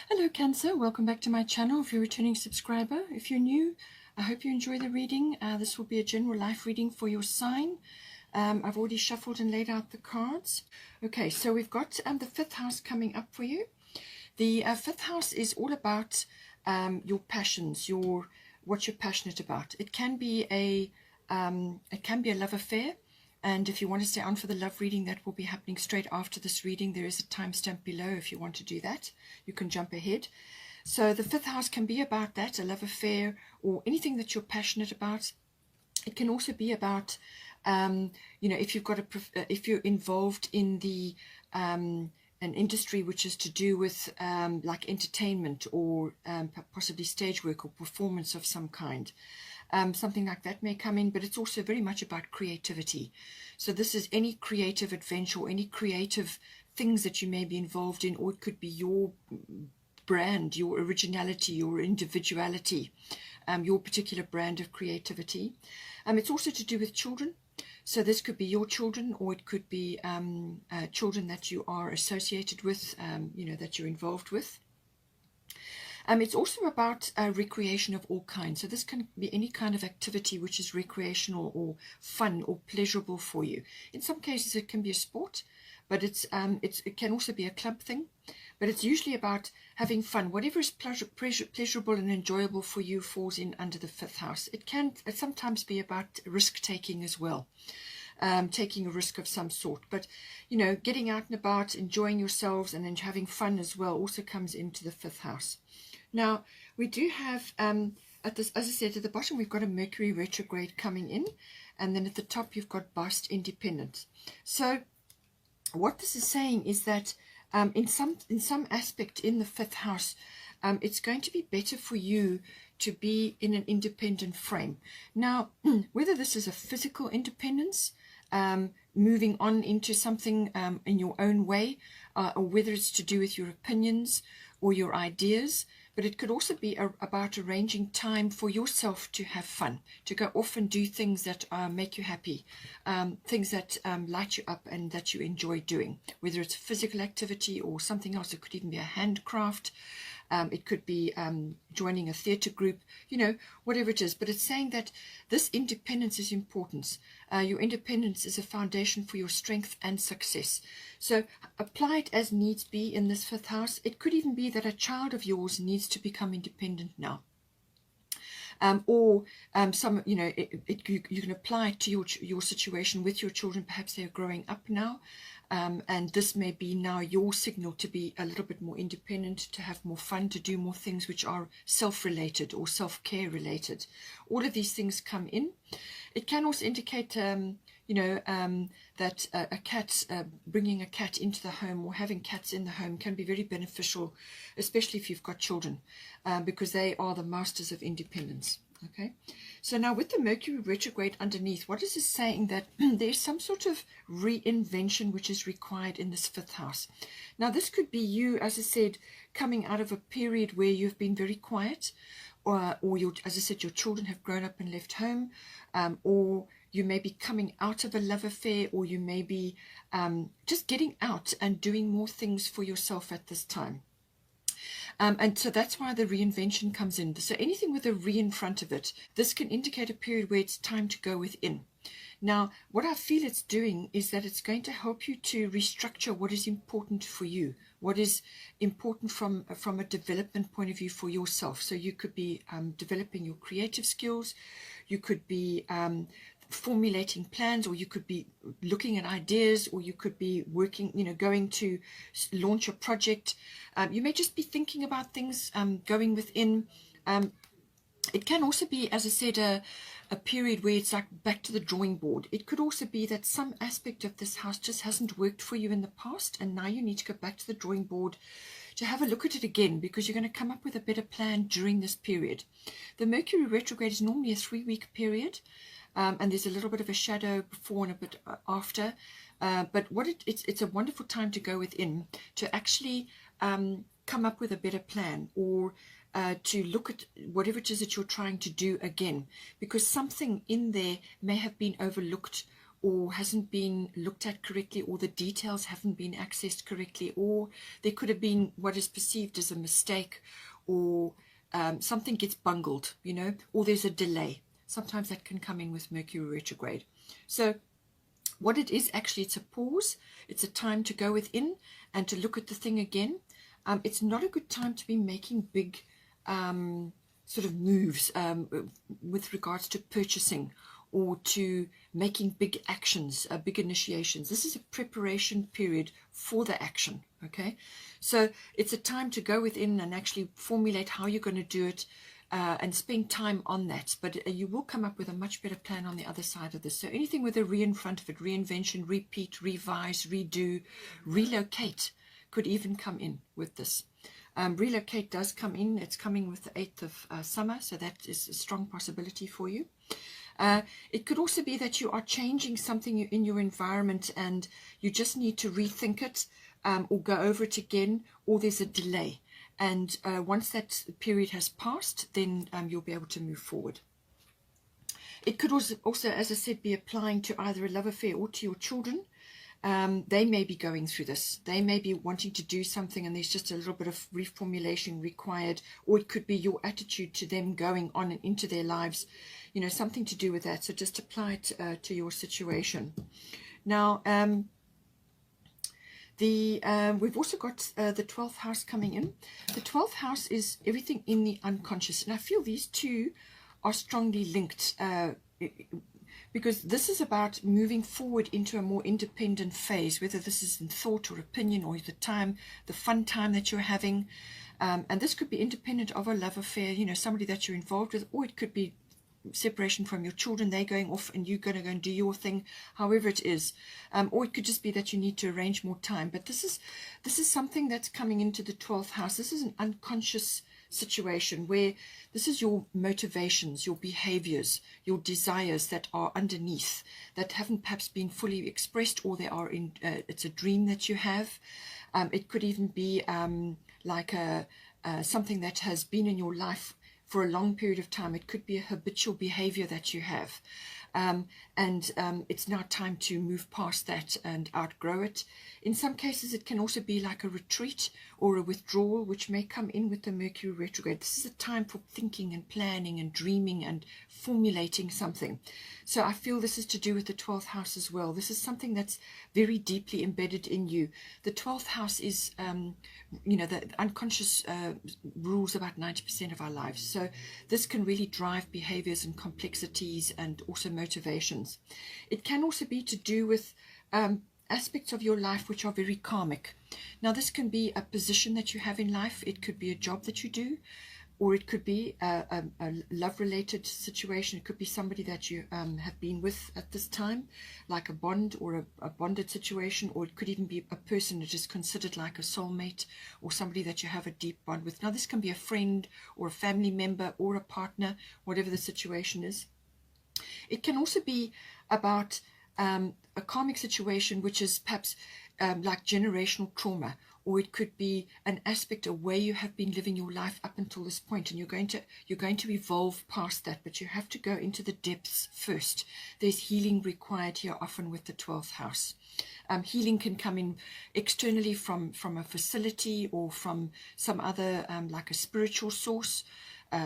Hello Cancer, welcome back to my channel. If you're a returning subscriber, if you're new, I hope you enjoy the reading. This will be a general life reading for your sign. I've already shuffled and laid out the cards. Okay, so we've got the fifth house coming up for you. The fifth house is all about your passions, what you're passionate about. It can be a love affair. And if you want to stay on for the love reading, that will be happening straight after this reading. There is a timestamp below if you want to do that. You can jump ahead. So the fifth house can be about that, a love affair or anything that you're passionate about. It can also be about, if you've got if you're involved in an industry which is to do with like entertainment or possibly stage work or performance of some kind. Something like that may come in, but it's also very much about creativity. So this is any creative adventure or any creative things that you may be involved in, or it could be your brand, your originality, your individuality, your particular brand of creativity. It's also to do with children. So this could be your children, or it could be children that you are associated with, that you're involved with. It's also about recreation of all kinds. So this can be any kind of activity which is recreational or fun or pleasurable for you. In some cases it can be a sport, but it can also be a club thing. But it's usually about having fun. Whatever is pleasurable and enjoyable for you falls in under the fifth house. It can sometimes be about risk-taking as well. Taking a risk of some sort, but getting out and about, enjoying yourselves, and then having fun as well also comes into the fifth house. Now we do have at this, as I said, at the bottom we've got a Mercury retrograde coming in, and then at the top you've got Bast independent. So what this is saying is that in some aspect in the fifth house, it's going to be better for you to be in an independent frame. Now, whether this is a physical independence, moving on into something in your own way, or whether it's to do with your opinions or your ideas, but it could also be about arranging time for yourself to have fun, to go off and do things that make you happy, things that light you up and that you enjoy doing, whether it's physical activity or something else. It could even be a handcraft. It could be joining a theatre group, whatever it is. But it's saying that this independence is important. Your independence is a foundation for your strength and success. So apply it as needs be in this fifth house. It could even be that a child of yours needs to become independent now. You can apply it to your situation with your children. Perhaps they're growing up now, and this may be now your signal to be a little bit more independent, to have more fun, to do more things which are self-related or self-care related. All of these things come in. It can also indicate that a cat, bringing a cat into the home or having cats in the home can be very beneficial, especially if you've got children, because they are the masters of independence. Okay, so now with the Mercury retrograde underneath, what is this saying? That there's some sort of reinvention which is required in this fifth house. Now this could be you, as I said, coming out of a period where you've been very quiet, or as I said, your children have grown up and left home, or you may be coming out of a love affair, or you may be just getting out and doing more things for yourself at this time. And so that's why the reinvention comes in. So anything with a re in front of it, this can indicate a period where it's time to go within. Now, what I feel it's doing is that it's going to help you to restructure what is important for you, what is important from a development point of view for yourself. So you could be developing your creative skills, you could be formulating plans, or you could be looking at ideas, or you could be working, going to launch a project. You may just be thinking about things, going within. It can also be, as I said, a period where it's like back to the drawing board. It could also be that some aspect of this house just hasn't worked for you in the past, and now you need to go back to the drawing board to have a look at it again, because you're going to come up with a better plan during this period. The Mercury retrograde is normally a 3-week period. And there's a little bit of a shadow before and a bit after, but it's a wonderful time to go within, to actually come up with a better plan, or to look at whatever it is that you're trying to do again, because something in there may have been overlooked, or hasn't been looked at correctly, or the details haven't been accessed correctly, or there could have been what is perceived as a mistake, or something gets bungled, you know, or there's a delay. Sometimes that can come in with Mercury retrograde. So what it is, actually, it's a pause. It's a time to go within and to look at the thing again. It's not a good time to be making big sort of moves with regards to purchasing or to making big actions, big initiations. This is a preparation period for the action, okay? So it's a time to go within and actually formulate how you're going to do it, and spend time on that. But you will come up with a much better plan on the other side of this. So anything with a re in front of it, reinvention, repeat, revise, redo, relocate could even come in with this. Relocate does come in. It's coming with the 8th of summer, so that is a strong possibility for you. It could also be that you are changing something in your environment and you just need to rethink it, or go over it again, or there's a delay. And once that period has passed, then you'll be able to move forward. It could also, as I said, be applying to either a love affair or to your children. They may be going through this. They may be wanting to do something and there's just a little bit of reformulation required, or it could be your attitude to them going on and into their lives, you know, something to do with that. So just apply it to your situation. Now, we've also got the 12th house coming in. The 12th house is everything in the unconscious. And I feel these two are strongly linked, because this is about moving forward into a more independent phase, whether this is in thought or opinion or the fun time that you're having. And this could be independent of a love affair, you know, somebody that you're involved with, or it could be separation from your children. They're going off and you're going to go and do your thing, however it is. Or it could just be that you need to arrange more time. But this is something that's coming into the 12th house. This is an unconscious situation where this is your motivations, your behaviors, your desires that are underneath, that haven't perhaps been fully expressed, or they are in it's a dream that you have. It could even be like something that has been in your life for a long period of time. It could be a habitual behavior that you have, and it's now time to move past that and outgrow it. In some cases, it can also be like a retreat or a withdrawal, which may come in with the Mercury retrograde. This is a time for thinking and planning and dreaming and formulating something. So I feel this is to do with the 12th house as well. This is something that's very deeply embedded in you. The 12th house is, you know, the unconscious rules about 90% of our lives. So this can really drive behaviors and complexities and also motivations. It can also be to do with aspects of your life which are very karmic. Now, this can be a position that you have in life. It could be a job that you do, or it could be a love-related situation. It could be somebody that you have been with at this time, like a bond or a bonded situation, or it could even be a person that is considered like a soulmate or somebody that you have a deep bond with. Now, this can be a friend or a family member or a partner, whatever the situation is. It can also be about a karmic situation, which is perhaps like generational trauma, or it could be an aspect of where you have been living your life up until this point, and you're going to evolve past that, but you have to go into the depths first. There's healing required here, often with the 12th house. Healing can come in externally from a facility or from some other like a spiritual source.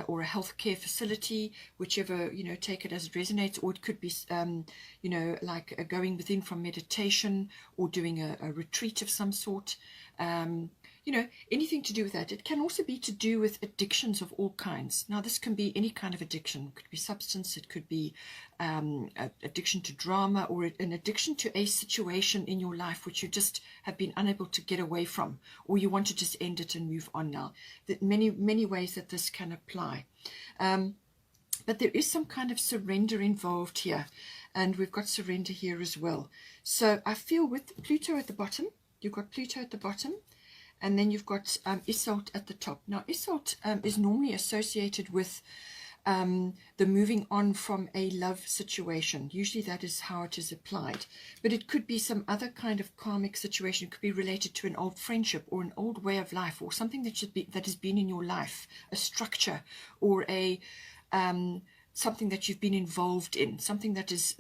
Or a healthcare facility, whichever, you know, take it as it resonates. Or it could be, you know, like going within from meditation or doing a retreat of some sort. You know, anything to do with that. It can also be to do with addictions of all kinds. Now, this can be any kind of addiction. It could be substance. It could be addiction to drama, or an addiction to a situation in your life which you just have been unable to get away from, or you want to just end it and move on now. Many ways that this can apply. But there is some kind of surrender involved here, and we've got surrender here as well. So I feel with Pluto at the bottom, you've got Pluto at the bottom, and then you've got Isolde at the top. Now, Isolde is normally associated with the moving on from a love situation. Usually that is how it is applied. But it could be some other kind of karmic situation. It could be related to an old friendship or an old way of life, or something that has been in your life, a structure or a something that you've been involved in, something that is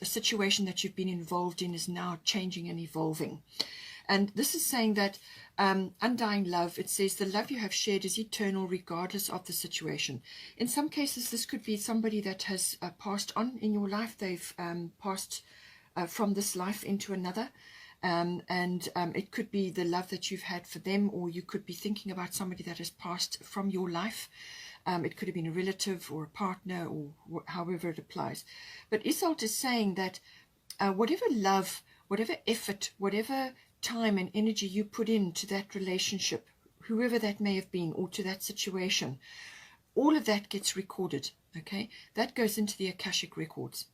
a situation that you've been involved in is now changing and evolving. And this is saying that undying love, it says the love you have shared is eternal regardless of the situation. In some cases, this could be somebody that has passed on in your life. They've passed from this life into another. It could be the love that you've had for them, or you could be thinking about somebody that has passed from your life. It could have been a relative or a partner, or however it applies. But Isolde is saying that whatever love, whatever effort, whatever time and energy you put into that relationship, whoever that may have been, or to that situation, all of that gets recorded. Okay, that goes into the Akashic records,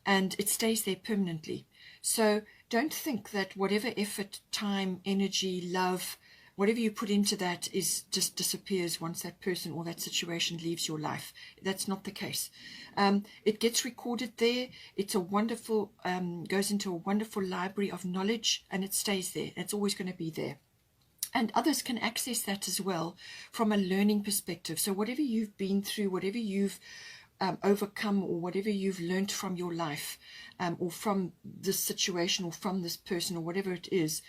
and it stays there permanently. So don't think that whatever effort, time, energy, love, whatever you put into that is just disappears once that person or that situation leaves your life. That's not the case. It gets recorded there. It's a wonderful, goes into a wonderful library of knowledge, and it stays there. It's always going to be there. And others can access that as well from a learning perspective. So whatever you've been through, whatever you've overcome, or whatever you've learned from your life, or from this situation, or from this person, or whatever it is,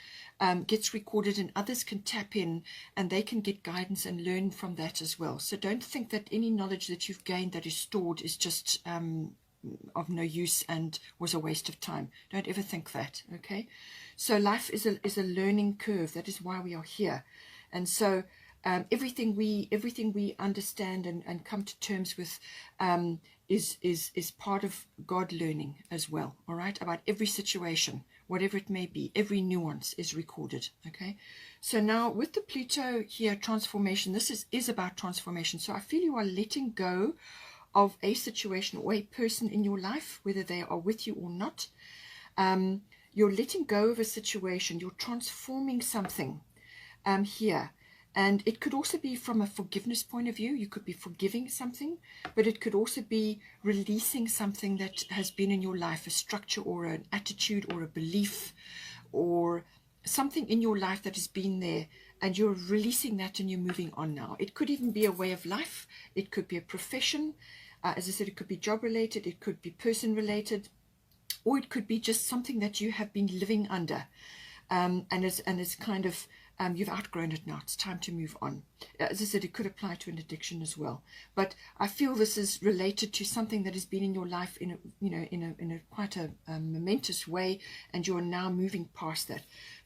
gets recorded, and others can tap in and they can get guidance and learn from that as well. So don't think that any knowledge that you've gained that is stored is just of no use and was a waste of time. Don't ever think that. Okay, so life is a learning curve. That is why we are here. And so everything we understand and come to terms with is part of God learning as well. All right, about every situation, whatever it may be, every nuance is recorded. Okay, so now with the Pluto here, transformation, this is about transformation. So I feel you are letting go of a situation or a person in your life, whether they are with you or not. You're letting go of a situation, you're transforming something here. And it could also be from a forgiveness point of view. You could be forgiving something, but it could also be releasing something that has been in your life, a structure or an attitude or a belief or something in your life that has been there, and you're releasing that and you're moving on now. It could even be a way of life. It could be a profession. As I said, it could be job related, it could be person related, or it could be just something that you have been living under. And it's kind of, you've outgrown it now. It's time to move on. As I said, it could apply to an addiction as well. But I feel this is related to something that has been in your life in a quite a momentous way, and you're now moving past that.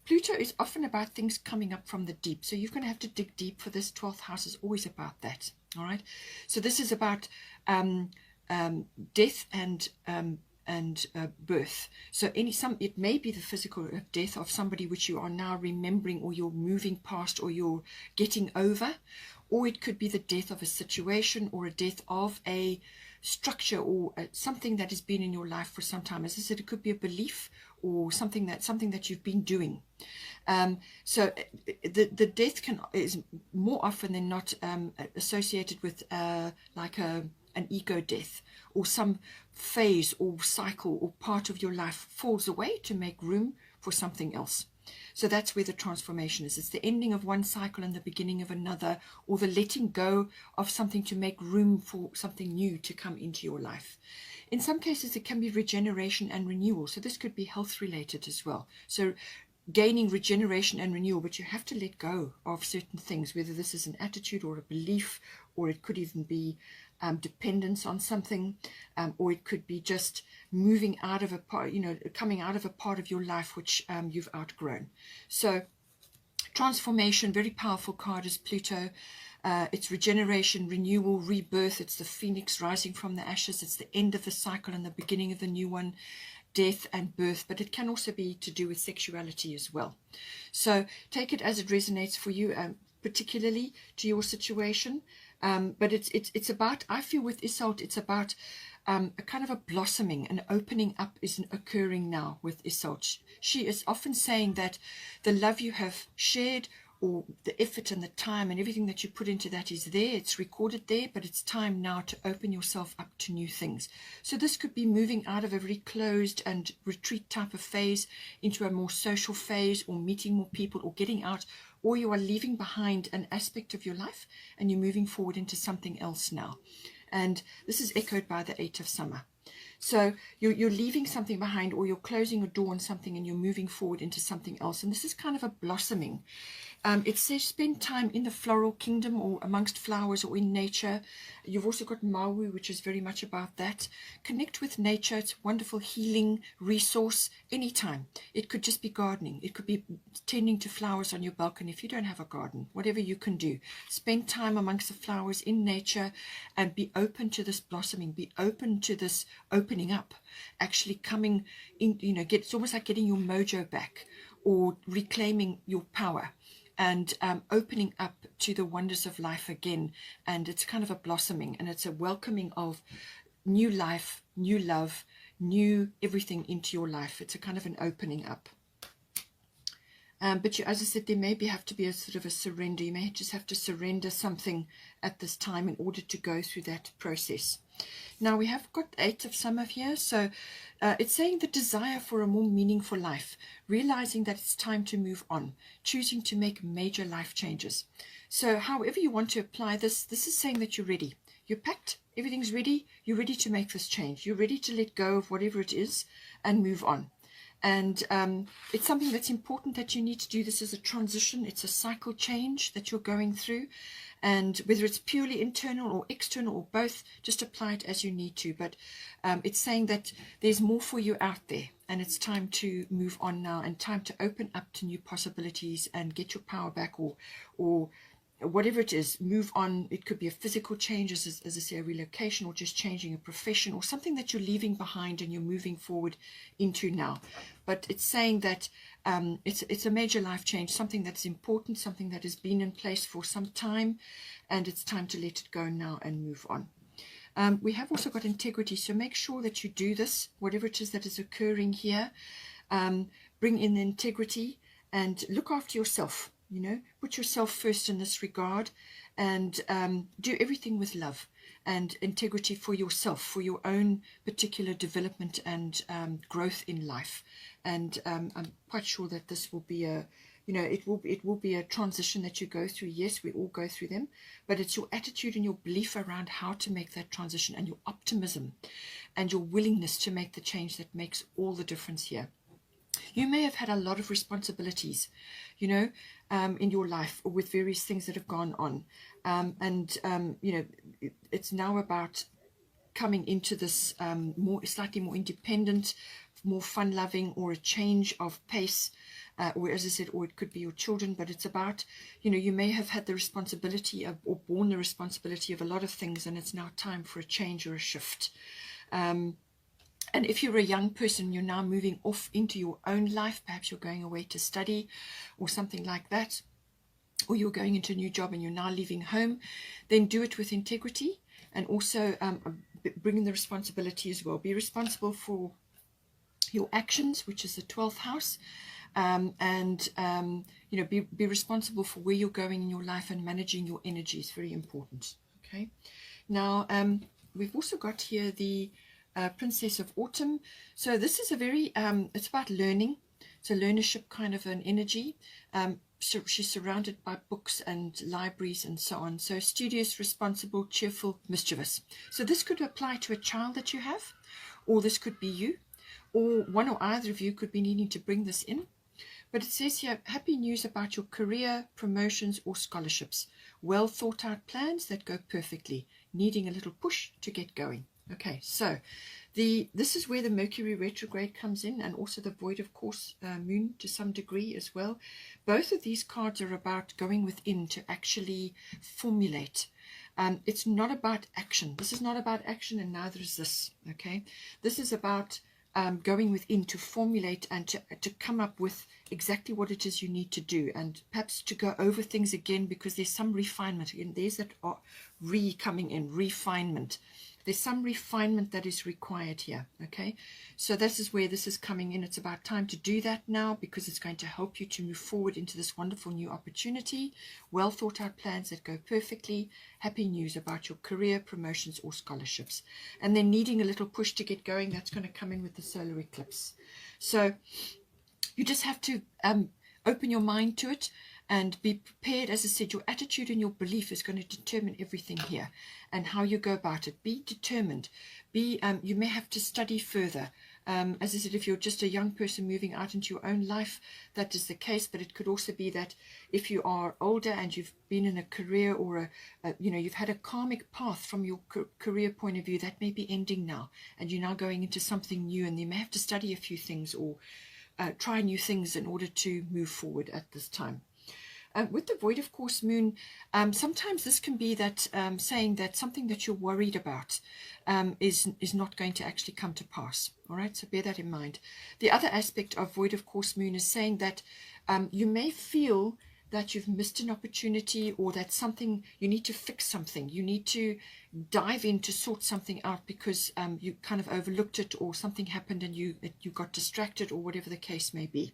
Pluto is often about things coming up from the deep. So you're going to have to dig deep for this. 12th house is always about that. All right. So this is about death and birth. So it may be the physical death of somebody which you are now remembering, or you're moving past, or you're getting over, or it could be the death of a situation, or a death of a structure, or something that has been in your life for some time. As I said, it could be a belief or something that you've been doing. So the death is more often than not associated with like an ego death, or some phase or cycle or part of your life falls away to make room for something else. So that's where the transformation is. It's the ending of one cycle and the beginning of another, or the letting go of something to make room for something new to come into your life. In some cases, it can be regeneration and renewal. So this could be health related as well. So gaining regeneration and renewal, but you have to let go of certain things, whether this is an attitude or a belief, or it could even be dependence on something, or it could be just moving out of a part, coming out of a part of your life which you've outgrown. So transformation, very powerful card is Pluto. It's regeneration, renewal, rebirth. It's the phoenix rising from the ashes. It's the end of the cycle and the beginning of the new one. Death and birth, but it can also be to do with sexuality as well. So take it as it resonates for you, particularly to your situation. But it's about, I feel with Isolde, it's about a kind of a blossoming, an opening up is occurring now with Isolde. She is often saying that the love you have shared, or the effort and the time and everything that you put into that is there, it's recorded there, but it's time now to open yourself up to new things. So this could be moving out of a very closed and retreat type of phase into a more social phase, or meeting more people, or getting out, or you are leaving behind an aspect of your life and you're moving forward into something else now. And this is echoed by the 8 of summer. So you're leaving something behind, or you're closing a door on something and you're moving forward into something else. And this is kind of a blossoming. It says spend time in the floral kingdom, or amongst flowers, or in nature. You've also got Maui, which is very much about that. Connect with nature. It's a wonderful healing resource anytime. It could just be gardening. It could be tending to flowers on your balcony if you don't have a garden. Whatever you can do. Spend time amongst the flowers in nature and be open to this blossoming. Be open to this opening up. Actually coming in, it's almost like getting your mojo back, or reclaiming your power. And opening up to the wonders of life again. And it's kind of a blossoming, and it's a welcoming of new life, new love, new everything into your life. It's a kind of an opening up. But as I said, there may have to be a sort of a surrender. You may just have to surrender something at this time in order to go through that process. Now we have got 8 of summer here, so it's saying the desire for a more meaningful life, realizing that it's time to move on, choosing to make major life changes. So however you want to apply this, this is saying that you're ready. You're packed, everything's ready, you're ready to make this change. You're ready to let go of whatever it is and move on. And it's something that's important that you need to do. This is a transition. It's a cycle change that you're going through. And whether it's purely internal or external or both, just apply it as you need to. But it's saying that there's more for you out there. And it's time to move on now, and time to open up to new possibilities and get your power back, or whatever it is, move on. It could be a physical change, as I say, a relocation, or just changing a profession, or something that you're leaving behind and you're moving forward into now. But it's saying that it's a major life change, something that's important, something that has been in place for some time, and it's time to let it go now and move on. We have also got integrity, so make sure that you do this, whatever it is that is occurring here. Bring in the integrity and look after yourself. Put yourself first in this regard, and do everything with love and integrity for yourself, for your own particular development and growth in life. And I'm quite sure that this will be it will be a transition that you go through. Yes, we all go through them, but it's your attitude and your belief around how to make that transition, and your optimism and your willingness to make the change that makes all the difference here. You may have had a lot of responsibilities, in your life, or with various things that have gone on. It's now about coming into this slightly more independent, more fun-loving, or a change of pace, or as I said, or it could be your children. But it's about, you may have had the responsibility of, or borne the responsibility of, a lot of things, and it's now time for a change or a shift. And if you're a young person, you're now moving off into your own life, perhaps you're going away to study or something like that, or you're going into a new job and you're now leaving home, then do it with integrity, and also bring the responsibility as well. Be responsible for your actions, which is the 12th house, be responsible for where you're going in your life, and managing your energy is very important. Okay, now we've also got here the Princess of Autumn. So this is a very it's about learning. It's a learnership kind of an energy. So she's surrounded by books and libraries and so on. So studious, responsible, cheerful, mischievous. So this could apply to a child that you have, or this could be you, or one or either of you could be needing to bring this in. But it says here, happy news about your career, promotions, or scholarships. Well thought out plans that go perfectly, needing a little push to get going. Okay, so this is where the Mercury retrograde comes in, and also the void of course moon to some degree as well. Both of these cards are about going within to actually formulate. It's not about action. This is not about action, and neither is this. Okay, this is about going within to formulate and to come up with exactly what it is you need to do, and perhaps to go over things again, because there's some refinement. Again, there's that coming in, refinement. There's some refinement that is required here. Okay, so this is where this is coming in. It's about time to do that now, because it's going to help you to move forward into this wonderful new opportunity. Well thought out plans that go perfectly. Happy news about your career, promotions, or scholarships. And then needing a little push to get going. That's going to come in with the solar eclipse. So you just have to open your mind to it, And be prepared. As I said, your attitude and your belief is going to determine everything here, and how you go about it. Be determined. You may have to study further. As I said, if you're just a young person moving out into your own life, that is the case. But it could also be that if you are older and you've been in a career, or you've had a karmic path from your career point of view, that may be ending now, and you're now going into something new, and you may have to study a few things, or try new things in order to move forward at this time. With the void of course moon, sometimes this can be that saying that something that you're worried about is not going to actually come to pass. All right, so bear that in mind. The other aspect of void of course moon is saying that you may feel that you've missed an opportunity, or that something, you need to fix something, you need to dive in to sort something out because you kind of overlooked it, or something happened and you got distracted, or whatever the case may be,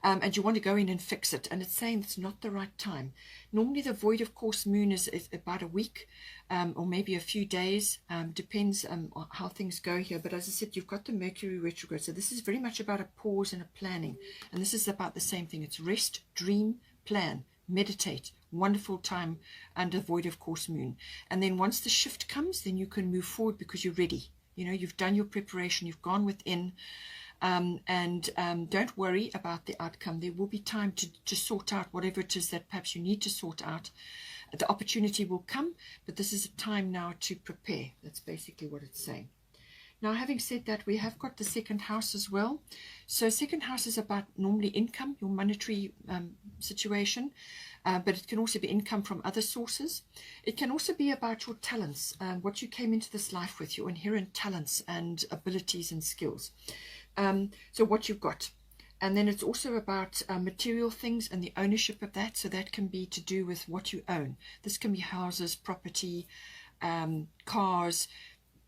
and you want to go in and fix it, and it's saying it's not the right time. Normally the void of course moon is about a week, or maybe a few days, depends on how things go here. But as I said, you've got the Mercury retrograde, so this is very much about a pause and a planning, and this is about the same thing. It's rest, dream, plan, meditate. Wonderful time under void of course moon. And then once the shift comes, then you can move forward because you're ready. You've done your preparation, you've gone within, and don't worry about the outcome. There will be time to sort out whatever it is that perhaps you need to sort out. The opportunity will come, but this is a time now to prepare. That's basically what it's saying. Now, having said that, we have got the second house as well. So second house is about normally income, your monetary situation, but it can also be income from other sources. It can also be about your talents, what you came into this life with, your inherent talents and abilities and skills. So what you've got. And then it's also about material things and the ownership of that. So that can be to do with what you own. This can be houses, property, cars,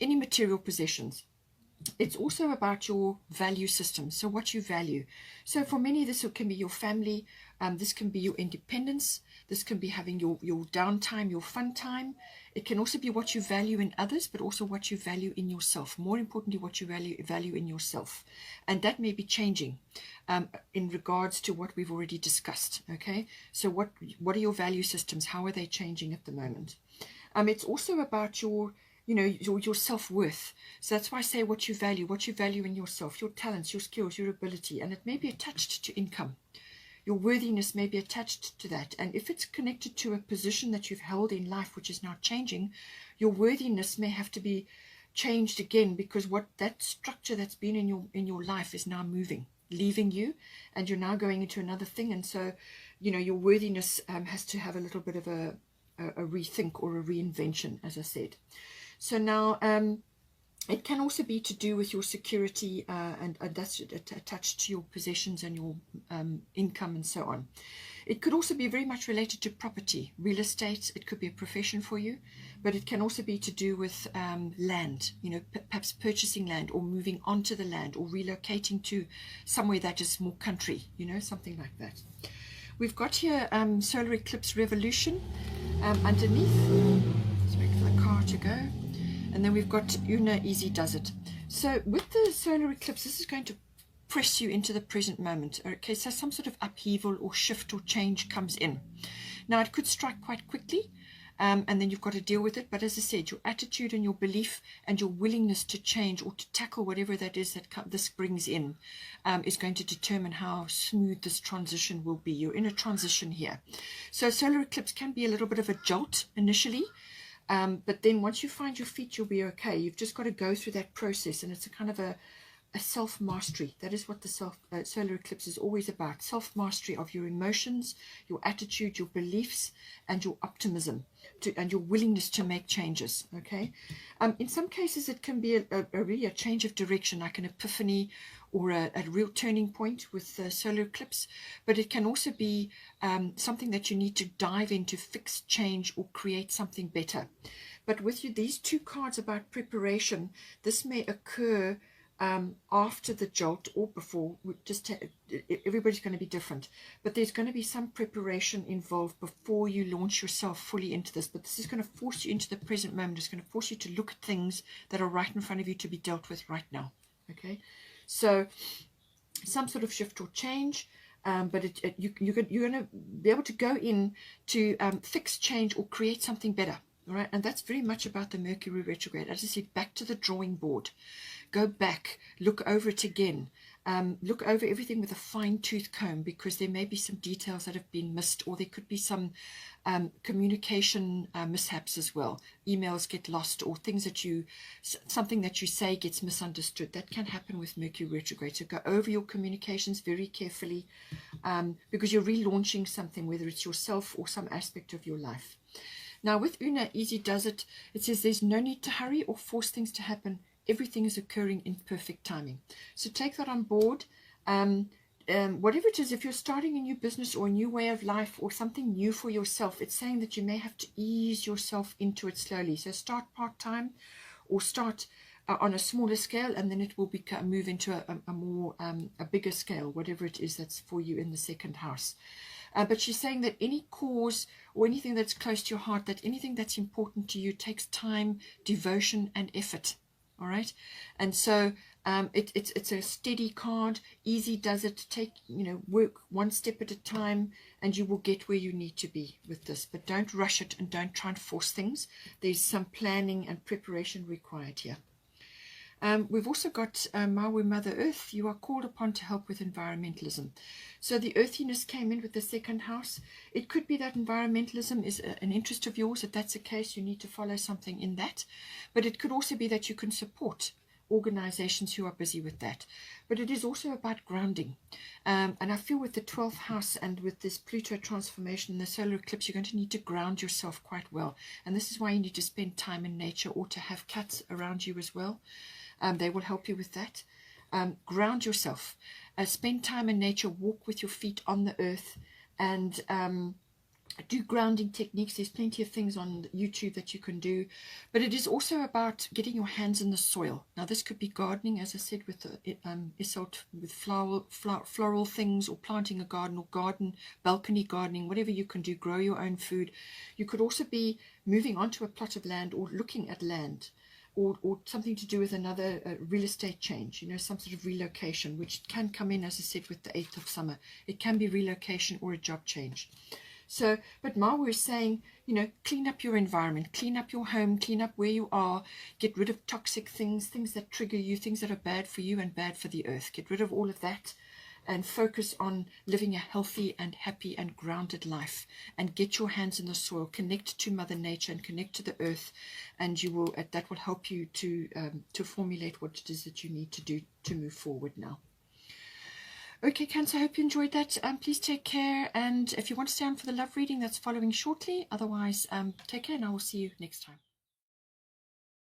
any material possessions. It's also about your value system, so what you value. So for many, this can be your family, this can be your independence, this can be having your downtime, your fun time. It can also be what you value in others, but also what you value in yourself. More importantly, what you value in yourself. And that may be changing in regards to what we've already discussed. Okay, so what are your value systems? How are they changing at the moment? It's also about your self-worth. So that's why I say what you value in yourself, your talents, your skills, your ability, and it may be attached to income. Your worthiness may be attached to that. And if it's connected to a position that you've held in life, which is now changing, your worthiness may have to be changed again, because what that structure that's been in your life is now moving, leaving you, and you're now going into another thing. And so, your worthiness has to have a little bit of a rethink or a reinvention, as I said. So now it can also be to do with your security, and that's attached to your possessions and your income and so on. It could also be very much related to property, real estate. It could be a profession for you, but it can also be to do with land, perhaps purchasing land or moving onto the land or relocating to somewhere that is more country, something like that. We've got here solar eclipse revolution underneath. Let's wait for the car to go. And then we've got Una Easy Does It. So with the solar eclipse, this is going to press you into the present moment. Okay, so some sort of upheaval or shift or change comes in. Now, it could strike quite quickly, and then you've got to deal with it. But as I said, your attitude and your belief and your willingness to change or to tackle whatever that is that this brings in is going to determine how smooth this transition will be. You're in a transition here. So solar eclipse can be a little bit of a jolt initially. But then once you find your feet, you'll be okay. You've just got to go through that process, and it's a kind of a self-mastery. That is what the solar eclipse is always about. Self-mastery of your emotions, your attitude, your beliefs, and your optimism, and your willingness to make changes. Okay. In some cases, it can be really a change of direction, like an epiphany or a real turning point with the solar eclipse. But it can also be something that you need to dive into, fix, change, or create something better. But with these two cards about preparation, this may occur after the jolt or before. Everybody's going to be different, but there's going to be some preparation involved before you launch yourself fully into this. But this is going to force you into the present moment. It's going to force you to look at things that are right in front of you to be dealt with right now. Okay, so some sort of shift or change. but you're going to be able to go in to fix, change, or create something better. All right, and that's very much about the Mercury retrograde. As I said, back to the drawing board. Go back, look over it again. Look over everything with a fine-tooth comb, because there may be some details that have been missed, or there could be some communication mishaps as well. Emails get lost, or something that you say gets misunderstood. That can happen with Mercury retrograde. So go over your communications very carefully, because you're relaunching something, whether it's yourself or some aspect of your life. Now with Una, easy does it. It says there's no need to hurry or force things to happen. Everything is occurring in perfect timing. So take that on board. Whatever it is, if you're starting a new business or a new way of life or something new for yourself, it's saying that you may have to ease yourself into it slowly. So start part-time, or start on a smaller scale, and then it will move into a bigger scale, whatever it is that's for you in the second house. But she's saying that any cause or anything that's close to your heart, that anything that's important to you takes time, devotion, and effort. All right, and so it's a steady card. Easy does it. Take, work one step at a time, and you will get where you need to be with this. But don't rush it, and don't try and force things. There's some planning and preparation required here. We've also got Maui Mother Earth. You are called upon to help with environmentalism. So the earthiness came in with the second house. It could be that environmentalism is an interest of yours. If that's the case, you need to follow something in that. But it could also be that you can support organizations who are busy with that. But it is also about grounding. And I feel with the 12th house and with this Pluto transformation, the solar eclipse, you're going to need to ground yourself quite well. And this is why you need to spend time in nature, or to have cats around you as well. They will help you with that. Ground yourself. Spend time in nature. Walk with your feet on the earth, and do grounding techniques. There's plenty of things on YouTube that you can do. But it is also about getting your hands in the soil. Now, this could be gardening, as I said, with Isolt, with floral things, or planting a garden, or balcony gardening, whatever you can do. Grow your own food. You could also be moving onto a plot of land, or looking at land. Or something to do with another real estate change, some sort of relocation, which can come in, as I said, with the 8th of summer. It can be relocation or a job change. So, but Maui is saying, clean up your environment, clean up your home, clean up where you are, get rid of toxic things, things that trigger you, things that are bad for you and bad for the earth. Get rid of all of that, and focus on living a healthy and happy and grounded life, and get your hands in the soil. Connect to Mother Nature and connect to the earth, and that will help you to formulate what it is that you need to do to move forward now. Okay, Cancer, I hope you enjoyed that. Please take care, and if you want to stay on for the love reading, that's following shortly. Otherwise, take care, and I will see you next time.